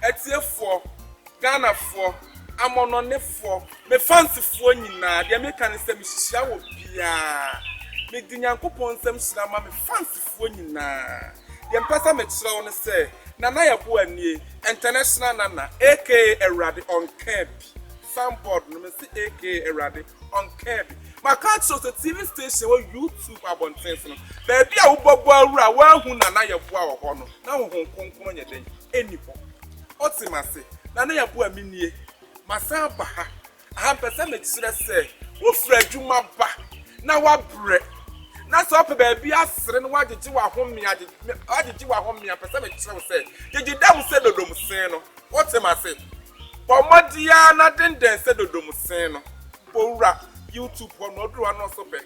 Etiefo, Ghana for, Amononefo, me fancy for nyina, the American sem shia wo bia. Me di Nyankopon sem shira ma me fancy for nyina. The empesa me kyerɛ wo say, Nana Yabo ani, international Nana, aka Erade on Keb. Soundboard no me say aka Erade on Keb. My country was a TV station where YouTube abontense no. Baby a wo bobo awura wa hu Nana Yabo a wo no. Na wo honkonkon ye den. Enipo. Otima se, Nana Yabo aminie. Masa ba ha. Aha pese me kyerɛ say, wo fra adwuma ba na wa bre. Na so pe baby asere no wagege wa home agege wa home pese me kyerɛ say, gege dam se dodom sen no. Otima se, pomodia na den se dodom sen no. Powura YouTube on one also be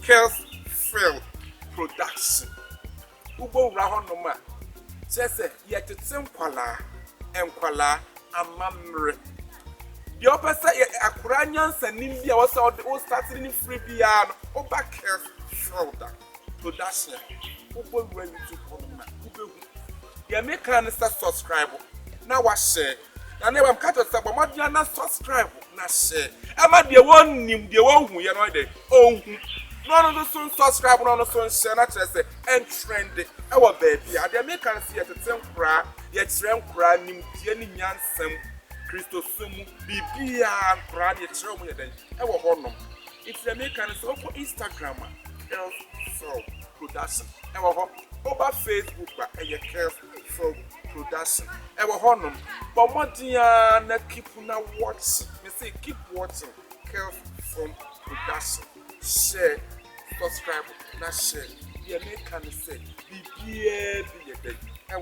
Kills Field Production. Ubo Rahonoma. Jesse, yet it's Kwala and Kwala Amamre. The opposite Akuranians and India was all the old starting in free piano or back Kills Field Production. Ubo ready to come. The American subscribe. Now what share? And never cut us up, but you not subscribe. Na share. Ama de won nim de won hu ye no de ohun. No no so subscribe no so share na chere say and trend e wo baby. Ade me kan see yetetem kura, ye kire nkura nim die ni nyansam. Kristo somu bibia kura ye kire mu ye den. E wo honom. If the me kan say for Instagram, Kills Production. E wo ho. Over Facebook ba e ye Kills Production. E wo honom. But modia na keep na watch. Me say keep watching Kills Production. Share, subscribe, na share. The American say, be there, be there.